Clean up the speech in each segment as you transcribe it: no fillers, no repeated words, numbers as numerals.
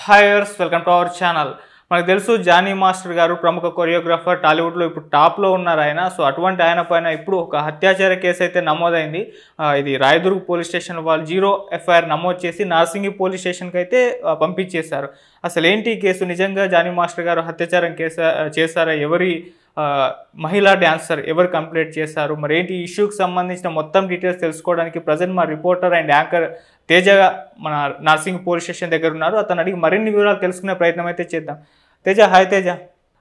Hi viewers, welcome to our channel. మనకు తెలుసు Johnny master గారు ప్రముఖ కొరియోగ్రాఫర్, టాలీవుడ్లో ఇప్పుడు టాప్లో ఉన్నారు ఆయన. సో అటువంటి ఆయన పైన ఇప్పుడు ఒక అత్యాచార కేసు అయితే నమోదైంది. ఇది రాయదుర్గ్ పోలీస్ స్టేషన్ వాళ్ళు 0 ఎఫ్ఐఆర్ నమోదు చేసి నార్సింగి పోలీస్ స్టేషన్కి అయితే పంపించేశారు. అసలు ఏంటి కేసు? నిజంగా జానీ మాస్టర్ గారు అత్యాచారం చేశారా? ఎవరి మహిళా డాన్సర్ ఎవరు కంప్లైంట్ చేశారు? మరి ఏంటి ఈ ఇష్యూకి సంబంధించిన మొత్తం డీటెయిల్స్ తెలుసుకోవడానికి ప్రజెంట్ మా రిపోర్టర్ అండ్ యాంకర్ తేజ మన నార్సింగ్ పోలీస్ స్టేషన్ దగ్గర ఉన్నారు. అతను అడిగి మరిన్ని వివరాలు తెలుసుకునే ప్రయత్నం అయితే చేద్దాం. తేజ, హాయ్ తేజ.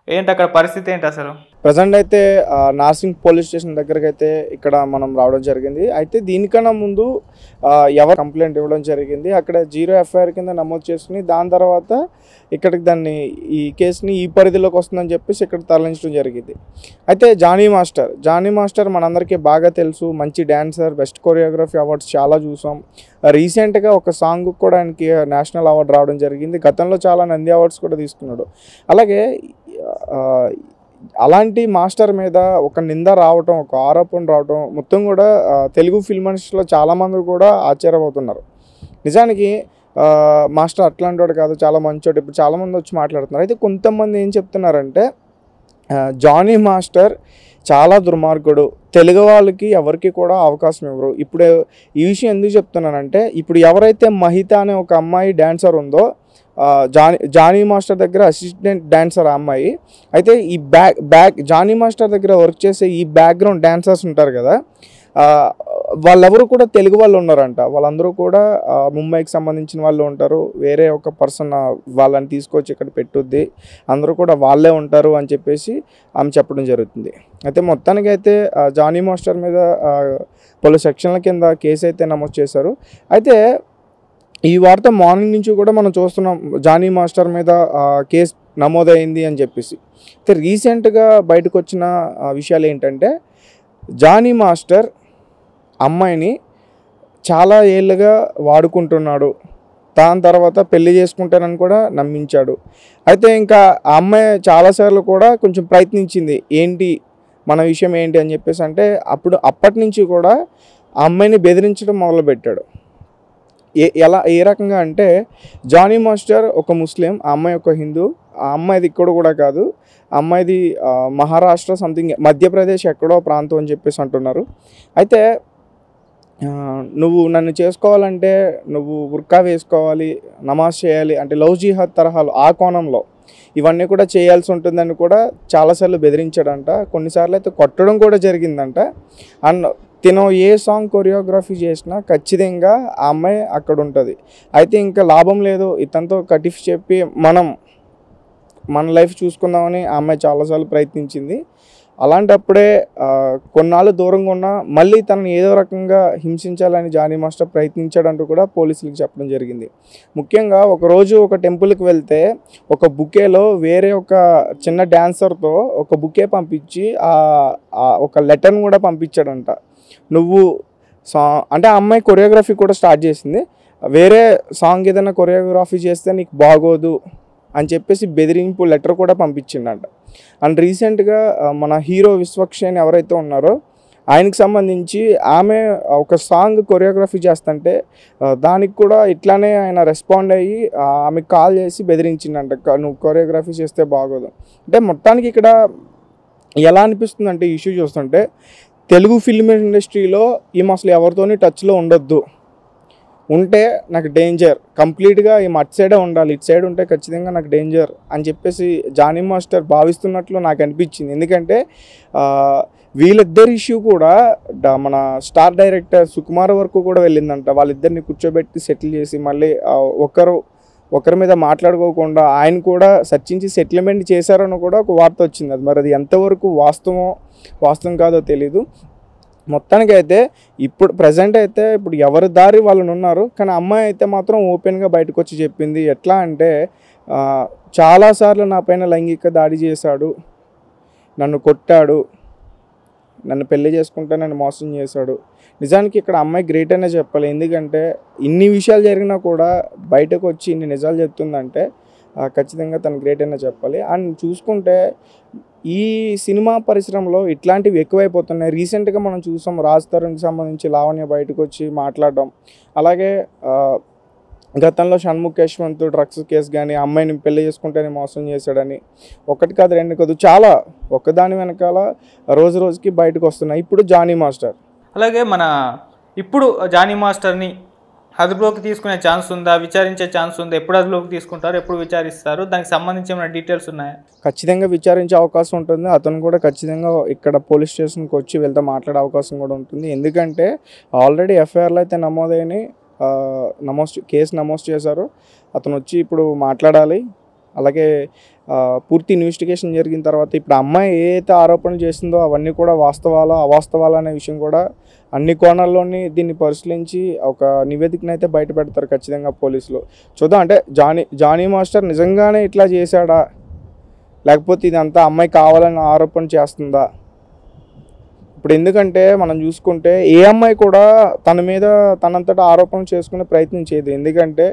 ఏంటి అక్కడ పరిస్థితి ఏంటి అసలు? ప్రజెంట్ అయితే నార్సింగ్ పోలీస్ స్టేషన్ దగ్గరికి అయితే ఇక్కడ మనం రావడం జరిగింది. అయితే దీనికన్నా ముందు ఎవరు కంప్లైంట్ ఇవ్వడం జరిగింది, అక్కడ 0 ఎఫ్ఐఆర్ కింద నమోదు చేసుకుని దాని తర్వాత ఇక్కడికి ఈ కేసుని ఈ పరిధిలోకి వస్తుందని చెప్పేసి ఇక్కడ తరలించడం జరిగింది. అయితే జానీ మాస్టర్ మనందరికీ బాగా తెలుసు, మంచి డ్యాన్సర్, బెస్ట్ కొరియోగ్రఫీ అవార్డ్స్ చాలా చూసాం. రీసెంట్గా ఒక సాంగ్ కూడా ఆయనకి నేషనల్ అవార్డు రావడం జరిగింది. గతంలో చాలా నంది అవార్డ్స్ కూడా తీసుకున్నాడు. అలాగే అలాంటి మాస్టర్ మీద ఒక నింద రావటం, ఒక ఆరోపణ రావటం మొత్తం కూడా తెలుగు ఫిల్మ్ ఇండస్ట్రీలో చాలామంది కూడా ఆశ్చర్యపోతున్నారు. నిజానికి మాస్టర్ అట్లాంటి వాడు కాదు, చాలా మంచోడు. ఇప్పుడు చాలామంది వచ్చి మాట్లాడుతున్నారు. అయితే కొంతమంది ఏం చెప్తున్నారంటే జానీ మాస్టర్ చాలా దుర్మార్గుడు, తెలుగు వాళ్ళకి ఎవరికి కూడా అవకాశం ఇవ్వరు. ఇప్పుడు ఈ విషయం ఎందుకు చెప్తున్నానంటే, ఇప్పుడు ఎవరైతే మహిత అనే ఒక అమ్మాయి డాన్సర్ ఉందో, జానీ మాస్టర్ దగ్గర అసిస్టెంట్ డాన్సర్ ఆ అమ్మాయి. అయితే ఈ జానీ మాస్టర్ దగ్గర వర్క్ చేసే ఈ బ్యాక్గ్రౌండ్ డాన్సర్స్ ఉంటారు కదా, వాళ్ళెవరు కూడా తెలుగు వాళ్ళు ఉన్నారంట. వాళ్ళందరూ కూడా ముంబైకి సంబంధించిన వాళ్ళు ఉంటారు. వేరే ఒక పర్సన్ వాళ్ళని తీసుకొచ్చి ఇక్కడ పెట్టుద్ది, అందరూ కూడా వాళ్ళే ఉంటారు అని చెప్పేసి ఆమె చెప్పడం జరుగుతుంది. అయితే మొత్తానికి అయితే జానీ మాస్టర్ మీద పలు సెక్షన్ల కింద కేసు అయితే నమోదు చేశారు. అయితే ఈ వార్త మార్నింగ్ నుంచి కూడా మనం చూస్తున్నాం, జానీ మాస్టర్ మీద కేసు నమోదైంది అని చెప్పేసి. అయితే రీసెంట్గా బయటకు వచ్చిన విషయాలు ఏంటంటే, జానీ మాస్టర్ అమ్మాయిని చాలా ఏళ్ళుగా వాడుకుంటున్నాడు, దాని తర్వాత పెళ్లి చేసుకుంటానని కూడా నమ్మించాడు. అయితే ఇంకా ఆ అమ్మాయి చాలాసార్లు కూడా కొంచెం ప్రయత్నించింది, ఏంటి మన విషయం ఏంటి అని చెప్పేసి. అంటే అప్పటి నుంచి కూడా ఆ అమ్మాయిని బెదిరించడం మొదలుపెట్టాడు. ఏ రకంగా అంటే, జానీ మాస్టర్ ఒక ముస్లిం, ఆ అమ్మాయి ఒక హిందూ. ఆ అమ్మాయిది ఇక్కడ కూడా కాదు, ఆ అమ్మాయిది మహారాష్ట్ర సంథింగ్ మధ్యప్రదేశ్ ఎక్కడో ప్రాంతం అని చెప్పేసి అంటున్నారు. అయితే నువ్వు నన్ను చేసుకోవాలంటే నువ్వు బుర్కా వేసుకోవాలి, నమాజ్ చేయాలి, అంటే లవ్ జిహాద్ తరహాలు ఆ కోణంలో ఇవన్నీ కూడా చేయాల్సి ఉంటుందని కూడా చాలాసార్లు బెదిరించాడంట. కొన్నిసార్లు అయితే కొట్టడం కూడా జరిగిందంట. అండ్ తిను ఏ సాంగ్ కొరియోగ్రఫీ చేసినా ఖచ్చితంగా ఆ అమ్మాయి అక్కడ ఉంటుంది. అయితే ఇంకా లాభం లేదు, ఇతనితో కటిఫ్ చెప్పి మన లైఫ్ చూసుకుందామని ఆ అమ్మాయి చాలాసార్లు ప్రయత్నించింది. అలాంటప్పుడే కొన్నాళ్ళు దూరంగా ఉన్నా మళ్ళీ తనని ఏదో రకంగా హింసించాలని జానీ మాస్టర్ ప్రయత్నించాడంటూ కూడా పోలీసులకు చెప్పడం జరిగింది. ముఖ్యంగా ఒకరోజు ఒక టెంపుల్కి వెళ్తే ఒక బుకేలో వేరే ఒక చిన్న డాన్సర్తో ఒక బుకే పంపించి ఒక లెటర్ని కూడా పంపించాడంట. నువ్వు అంటే ఆ అమ్మాయి కొరియోగ్రఫీ కూడా స్టార్ట్ చేసింది. వేరే సాంగ్ ఏదైనా కొరియోగ్రఫీ చేస్తే నీకు బాగోదు అని చెప్పేసి బెదిరింపు లెటర్ కూడా పంపించిండంట. అండ్ రీసెంట్గా మన హీరో విశ్వక్షేణ్ ఎవరైతే ఉన్నారో ఆయనకి సంబంధించి ఆమె ఒక సాంగ్ కొరియోగ్రఫీ చేస్తుంటే దానికి కూడా ఇట్లానే ఆయన రెస్పాండ్ అయ్యి ఆమెకు కాల్ చేసి బెదిరించిండంట, నువ్వు కొరియోగ్రఫీ చేస్తే బాగోదు. అంటే మొత్తానికి ఇక్కడ ఎలా అనిపిస్తుందంటే ఈ ఇష్యూ చూస్తుంటే, తెలుగు ఫిల్మ్ ఇండస్ట్రీలో ఈమె అసలు ఎవరితోని టచ్లో ఉండొద్దు, ఉంటే నాకు డేంజర్, కంప్లీట్గా ఈమె అటు సైడే ఉండాలి, ఇటు సైడ్ ఉంటే ఖచ్చితంగా నాకు డేంజర్ అని చెప్పేసి జానీ మాస్టర్ భావిస్తున్నట్లు నాకు అనిపించింది. ఎందుకంటే వీళ్ళిద్దరి ఇష్యూ కూడా మన స్టార్ డైరెక్టర్ సుకుమార్ వరకు కూడా వెళ్ళిందంట. వాళ్ళిద్దరిని కూర్చోబెట్టి సెటిల్ చేసి మళ్ళీ ఒకరి మీద మాట్లాడుకోకుండా ఆయన కూడా చర్చించి సెటిల్మెంట్ చేశారని కూడా ఒక వార్త వచ్చింది. అది మరి అది ఎంతవరకు వాస్తవం కాదో తెలీదు. మొత్తానికి అయితే ఇప్పుడు ప్రజెంట్ అయితే ఇప్పుడు ఎవరి దారి వాళ్ళని ఉన్నారు. కానీ అమ్మాయి అయితే మాత్రం ఓపెన్గా బయటకు వచ్చి చెప్పింది. ఎట్లా అంటే, చాలాసార్లు నా పైన లైంగిక దాడి చేశాడు, నన్ను కొట్టాడు, నన్ను పెళ్లి చేసుకుంటే నన్ను మోసం చేశాడు. నిజానికి ఇక్కడ అమ్మాయి గ్రేట్ అనే చెప్పాలి. ఎందుకంటే ఇన్ని విషయాలు జరిగినా కూడా బయటకు వచ్చి ఇన్ని నిజాలు చెప్తుందంటే ఖచ్చితంగా తను గ్రేట్ అనే చెప్పాలి. అండ్ చూసుకుంటే ఈ సినిమా పరిశ్రమలో ఇట్లాంటివి ఎక్కువైపోతున్నాయి. రీసెంట్గా మనం చూసాం, రాజ్ తరుణ్కి సంబంధించి లావణ్య బయటకు వచ్చి మాట్లాడడం, అలాగే గతంలో షణ్ముఖ్ యశ్వంత్ డ్రగ్స్ కేసు కానీ అమ్మాయిని పెళ్లి చేసుకుంటేనే మోసం చేశాడని ఒకటి కాదు రెండు కాదు చాలా ఒక్కదాని వెనకాల రోజు రోజుకి బయటకు వస్తున్నాయి. ఇప్పుడు జానీ మాస్టర్ అలాగే మన ఇప్పుడు జానీ మాస్టర్ని అదుపులోకి తీసుకునే ఛాన్స్ ఉందా, విచారించే ఛాన్స్ ఉందా, ఎప్పుడు అదుపులోకి తీసుకుంటారు, ఎప్పుడు విచారిస్తారు, దానికి సంబంధించి ఏమైనా డీటెయిల్స్ ఉన్నాయా? ఖచ్చితంగా విచారించే అవకాశం ఉంటుంది. అతను కూడా ఖచ్చితంగా ఇక్కడ పోలీస్ స్టేషన్కి వచ్చి వెళ్తే మాట్లాడే అవకాశం కూడా ఉంటుంది. ఎందుకంటే ఆల్రెడీ ఎఫ్ఐఆర్లు అయితే నమోదైనవి, కేసు నమోదు చేశారు. అతను వచ్చి ఇప్పుడు మాట్లాడాలి. అలాగే పూర్తి ఇన్వెస్టిగేషన్ జరిగిన తర్వాత ఇప్పుడు అమ్మాయి ఏ అయితే ఆరోపణలు చేసిందో అవన్నీ కూడా వాస్తవాలా అవాస్తవాలా అనే విషయం కూడా అన్ని కోణాల్లోని దీన్ని పరిశీలించి ఒక నివేదికను అయితే బయట పెడతారు ఖచ్చితంగా పోలీసులు. చూద్దాం, అంటే జానీ మాస్టర్ నిజంగానే ఇట్లా చేశాడా, లేకపోతే ఇదంతా అమ్మాయి కావాలని ఆరోపణ చేస్తుందా? ఇప్పుడు ఎందుకంటే మనం చూసుకుంటే ఏ అమ్మాయి కూడా తన మీద తనంతటా ఆరోపణ చేసుకునే ప్రయత్నం చేయదు. ఎందుకంటే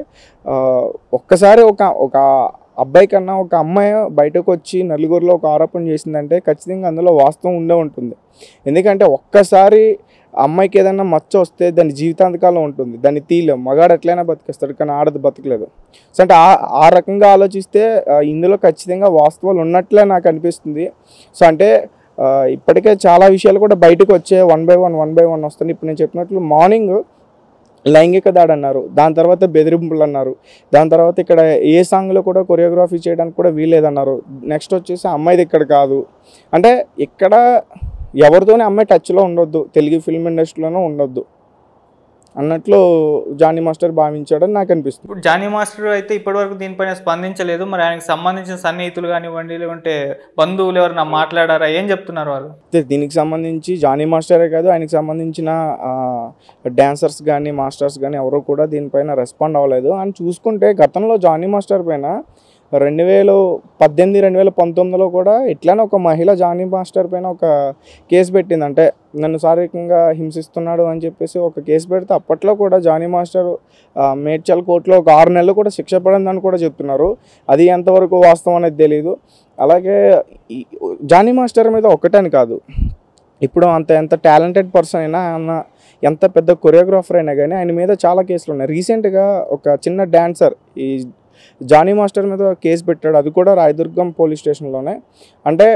ఒక్కసారి ఒక అబ్బాయి కన్నా ఒక అమ్మాయి బయటకు వచ్చి నలుగురిలో ఒక ఆరోపణ చేసిందంటే ఖచ్చితంగా అందులో వాస్తవం ఉంటుంది. ఎందుకంటే ఒక్కసారి అమ్మాయికి ఏదైనా మచ్చ వస్తే దాని జీవితాంతకాలం ఉంటుంది, దాన్ని తీయలేం. మగాడు ఎట్లయినా బతికేస్తాడు, కానీ ఆడది బతకలేదు. సో అంటే ఆ రకంగా ఆలోచిస్తే ఇందులో ఖచ్చితంగా వాస్తవాలు ఉన్నట్లే నాకు అనిపిస్తుంది. సో అంటే ఇప్పటికే చాలా విషయాలు కూడా బయటకు వచ్చే వన్ బై వన్ వస్తుంది. ఇప్పుడు నేను చెప్పినట్లు మార్నింగ్ లైంగిక దాడి అన్నారు, దాని తర్వాత బెదిరింపులు అన్నారు, దాని తర్వాత ఇక్కడ ఏ సాంగ్లో కూడా కొరియోగ్రఫీ చేయడానికి కూడా వీల్లేదన్నారు. నెక్స్ట్ వచ్చేసి అమ్మాయిది ఇక్కడ కాదు, అంటే ఇక్కడ ఎవరితోనే అమ్మాయి టచ్లో ఉండొద్దు, తెలుగు ఫిల్మ్ ఇండస్ట్రీలోనూ ఉండొద్దు అన్నట్లు జానీ మాస్టర్ భావించాడని నాకు అనిపిస్తుంది. ఇప్పుడు జానీ మాస్టర్ అయితే ఇప్పటివరకు దీనిపైన స్పందించలేదు. మరి ఆయనకు సంబంధించిన సన్నిహితులు కానివ్వండి, లేకుంటే బంధువులు ఎవరైనా మాట్లాడారా, ఏం చెప్తున్నారు వాళ్ళు? దీనికి సంబంధించి జానీ మాస్టరే కాదు, ఆయనకు సంబంధించిన డ్యాన్సర్స్ కానీ మాస్టర్స్ కానీ ఎవరు కూడా దీనిపైన రెస్పాండ్ అవ్వలేదు. అని చూసుకుంటే గతంలో జానీ మాస్టర్ పైన 2018, 2019లో కూడా ఇట్లానే ఒక మహిళ జానీ మాస్టర్ పైన ఒక కేసు పెట్టింది. అంటే నన్ను శారీరకంగా హింసిస్తున్నాడు అని చెప్పేసి ఒక కేసు పెడితే అప్పట్లో కూడా జానీ మాస్టర్ మేడ్చల్ కోర్టులో ఒక 6 నెలలు కూడా శిక్ష పడిందని కూడా చెప్తున్నారు. అది ఎంతవరకు వాస్తవం అనేది తెలియదు. అలాగే జానీ మాస్టర్ మీద ఒక్కటని కాదు, ఇప్పుడు ఎంత టాలెంటెడ్ పర్సన్ అయినా, ఎంత పెద్ద కొరియోగ్రాఫర్ అయినా కానీ ఆయన మీద చాలా కేసులు ఉన్నాయి. రీసెంట్గా ఒక చిన్న డాన్సర్ ఈ జానీ మాస్టర్ మీద కేసు పెట్టాడు, అది కూడా రాయదుర్గం పోలీస్ స్టేషన్లోనే. అంటే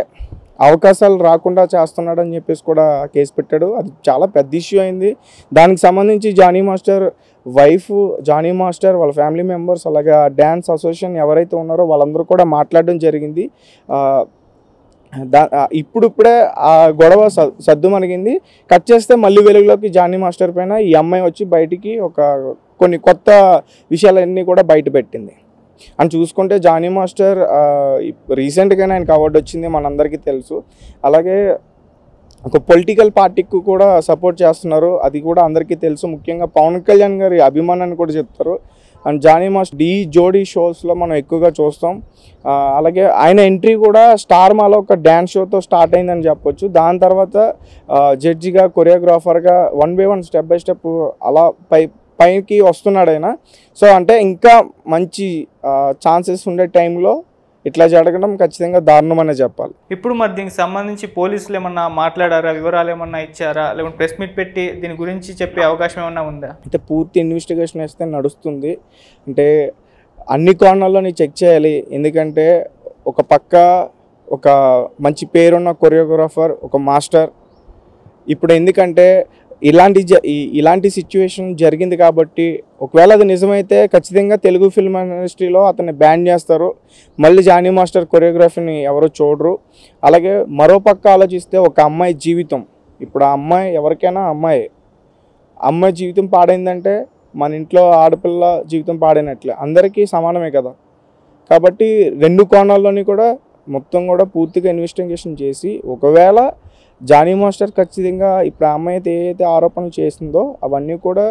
అవకాశాలు రాకుండా చేస్తున్నాడని చెప్పేసి కూడా కేసు పెట్టాడు. అది చాలా పెద్ద ఇష్యూ అయింది. దానికి సంబంధించి Jani master wife, Jani master వాళ్ళ ఫ్యామిలీ మెంబర్స్, అలాగే డ్యాన్స్ అసోసియేషన్ ఎవరైతే ఉన్నారో వాళ్ళందరూ కూడా మాట్లాడడం జరిగింది. ఇప్పుడిప్పుడే ఆ గొడవ సద్దుమణిగింది. కట్ చేస్తే మళ్ళీ వెలుగులోకి జానీ మాస్టర్ పైన ఈ అమ్మాయి వచ్చి బయటికి కొన్ని కొత్త విషయాలన్నీ కూడా బయట పెట్టింది. అని చూసుకుంటే జానీ మాస్టర్ రీసెంట్గానే ఆయనకు అవార్డు వచ్చింది, మనందరికీ తెలుసు. అలాగే ఒక పొలిటికల్ పార్టీకి కూడా సపోర్ట్ చేస్తున్నారు, అది కూడా అందరికీ తెలుసు. ముఖ్యంగా పవన్ కళ్యాణ్ గారి అభిమానాన్ని కూడా చెప్తారు. అండ్ జానీ మాస్టర్ జోడీ షోస్లో మనం ఎక్కువగా చూస్తాం. అలాగే ఆయన ఎంట్రీ కూడా స్టార్ మాలో ఒక డ్యాన్స్ షోతో స్టార్ట్ అయిందని చెప్పొచ్చు. దాని తర్వాత జడ్జిగా, కొరియోగ్రాఫర్గా 1 by 1 స్టెప్ బై స్టెప్ అలా పైకి వస్తున్నాడు ఆయన. సో అంటే ఇంకా మంచి ఛాన్సెస్ ఉండే టైంలో ఇట్లా జరగడం ఖచ్చితంగా దారుణమనే చెప్పాలి. ఇప్పుడు మరి దీనికి సంబంధించి పోలీసులు ఏమన్నా మాట్లాడారా, వివరాలు ఏమన్నా ఇచ్చారా, లేకుంటే ప్రెస్ మీట్ పెట్టి దీని గురించి చెప్పే అవకాశం ఏమన్నా ఉందా? అంటే పూర్తి ఇన్వెస్టిగేషన్ అయితే నడుస్తుంది. అంటే అన్ని కోణాల్లోని చెక్ చేయాలి. ఎందుకంటే ఒక పక్క ఒక మంచి పేరున్న కొరియోగ్రాఫర్, ఒక మాస్టర్. ఇప్పుడు ఎందుకంటే ఇలాంటి సిచ్యువేషన్ జరిగింది కాబట్టి ఒకవేళ అది నిజమైతే ఖచ్చితంగా తెలుగు ఫిల్మ్ ఇండస్ట్రీలో అతన్ని బ్యాన్ చేస్తారు. మళ్ళీ జానీ మాస్టర్ కొరియోగ్రఫీని ఎవరు చూడరు. అలాగే మరో పక్క ఆలోచిస్తే ఒక అమ్మాయి జీవితం, ఇప్పుడు ఆ అమ్మాయి ఎవరికైనా అమ్మాయి జీవితం పాడైందంటే మన ఇంట్లో ఆడపిల్ల జీవితం పాడైనట్లే, అందరికీ సమానమే కదా. కాబట్టి 2 కోణాల్లోని కూడా మొత్తం కూడా పూర్తిగా ఇన్వెస్టిగేషన్ చేసి ఒకవేళ జానీ మాస్టర్ ఖచ్చితంగా ఇప్పుడు ఆ అమ్మాయి అయితే ఏదైతే ఆరోపణలు చేసిందో అవన్నీ కూడా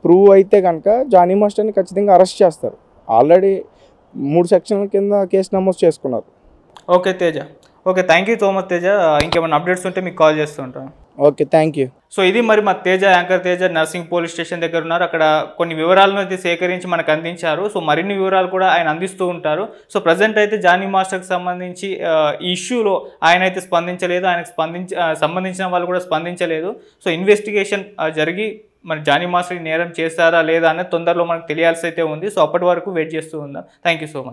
ప్రూవ్ అయితే కనుక జానీ మాస్టర్ని ఖచ్చితంగా అరెస్ట్ చేస్తారు. ఆల్రెడీ 3 సెక్షన్ల కింద కేసు నమోదు చేసుకున్నారు. Okay Teja, okay, thank you so much Teja. ఇంకేమైనా అప్డేట్స్ ఉంటే మీకు కాల్ చేస్తూ ఉంటాను. Okay, thank you. సో ఇది మరి మా Teja, anchor Teja nursing police station దగ్గర ఉన్నారు. అక్కడ కొన్ని వివరాలను అయితే సేకరించి మనకు అందించారు. సో మరిన్ని వివరాలు కూడా ఆయన అందిస్తూ ఉంటారు. సో ప్రజెంట్ అయితే జానీ మాస్టర్కి సంబంధించి ఈ ఇష్యూలో ఆయన అయితే స్పందించలేదు, ఆయనకు సంబంధించిన వాళ్ళు కూడా స్పందించలేదు. సో ఇన్వెస్టిగేషన్ జరిగి మరి జానీ మాస్టర్ నేరం చేస్తారా లేదా అనేది తొందరలో మనకు తెలియాల్సి అయితే ఉంది. సో అప్పటి వరకు వెయిట్ చేస్తూ ఉందాం. Thank you so much.